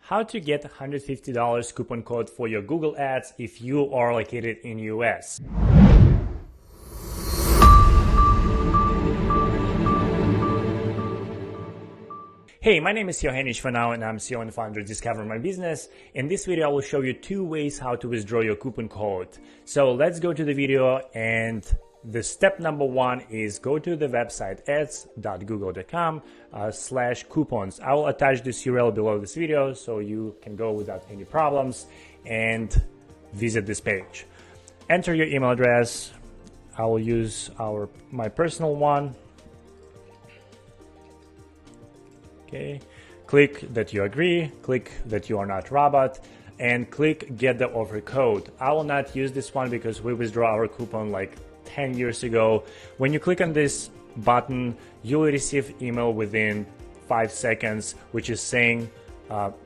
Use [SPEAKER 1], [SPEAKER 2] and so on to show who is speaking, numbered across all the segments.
[SPEAKER 1] How to get $150 coupon code for your Google Ads if you are located in US. Hey, my name is YAUHENI for now, and I'm CEO and founder of Discover My Business. In this video, I will show you 2 ways how to withdraw your coupon code. So let's go to the video, and the step number 1 is go to the website ads.google.com/coupons. I will attach this URL below this video so you can go without any problems and visit this page. Enter your email address. I will use my personal one. Okay, click that you agree, click that you are not robot, and click get the offer code. I will not use this one because we withdraw our coupon like 10 years ago. When you click on this button, you will receive email within 5 seconds, which is saying,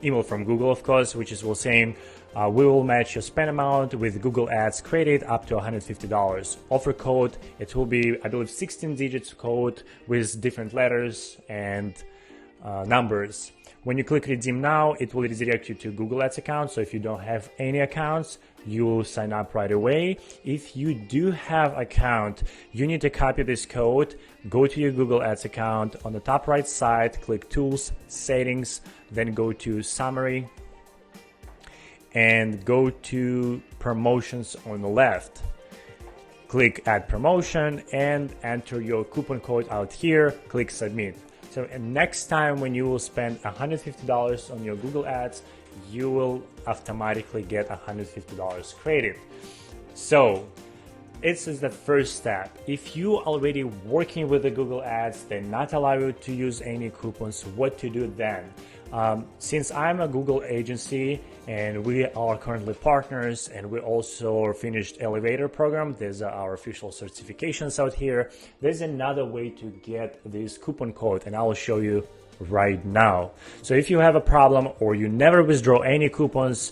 [SPEAKER 1] email from Google, of course, which is saying, we will match your spend amount with Google Ads credit up to $150. Offer code, it will be, I believe, 16 digits code with different letters and numbers. When you click redeem now, it will redirect you to Google Ads account. So if you don't have any accounts, you will sign up right away. If you do have account, you need to copy this code, go to your Google Ads account. On the top right side, click tools, settings, then go to summary and go to promotions on the left. Click add promotion and enter your coupon code out here, click submit. So next time when you will spend $150 on your Google Ads, you will automatically get $150 credit. So this is the first step. If you already working with the Google Ads, they not allow you to use any coupons, what to do then? Since I'm a Google agency and we are currently partners, and we also finished Elevator program, there's our official certifications out here. There's another way to get this coupon code, and I will show you right now. So if you have a problem or you never withdraw any coupons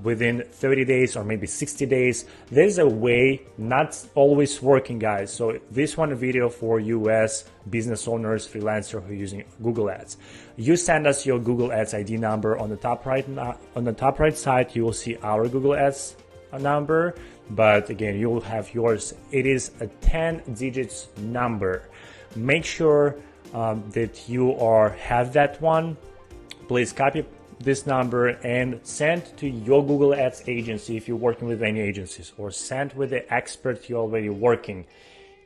[SPEAKER 1] within 30 days or maybe 60 days, there's a way, not always working, guys. So this one video for US business owners, freelancer who are using Google Ads. You send us your Google Ads ID number on the top right side. You will see our Google Ads number, but again, you will have yours. It is a 10 digits number. Make sure that you have that one. Please copy this number and send to your Google Ads agency if you're working with any agencies, or send with the expert you're already working.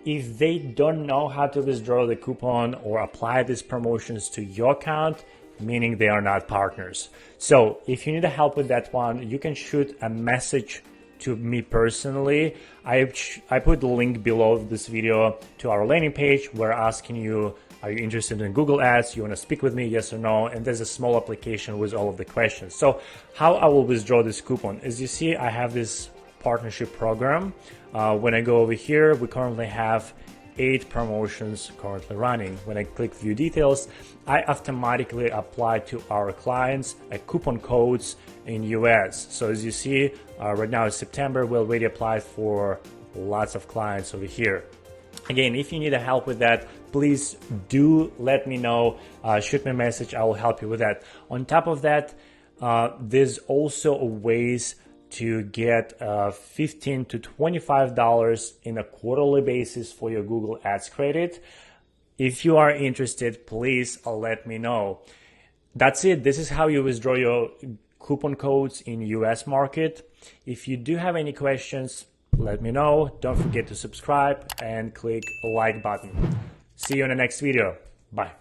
[SPEAKER 1] If they don't know how to withdraw the coupon or apply these promotions to your account, meaning they are not partners. So if you need help with that one, you can shoot a message to me personally. I put the link below this video to our landing page. We're asking you, are you interested in Google Ads? You want to speak with me, yes or no? And there's a small application with all of the questions. So how I will withdraw this coupon? As you see, I have this partnership program. When I go over here, we currently have 8 promotions currently running. When I click view details, I automatically apply to our clients a coupon codes in US. So as you see, right now it's September, we already applied for lots of clients over here. Again, if you need help with that, please do let me know. Shoot me a message, I will help you with that. On top of that, there's also ways to get $15 to $25 in a quarterly basis for your Google Ads credit. If you are interested, please let me know. That's it. This is how you withdraw your coupon codes in US market. If you do have any questions, let me know. Don't forget to subscribe and click the like button. See you in the next video. Bye.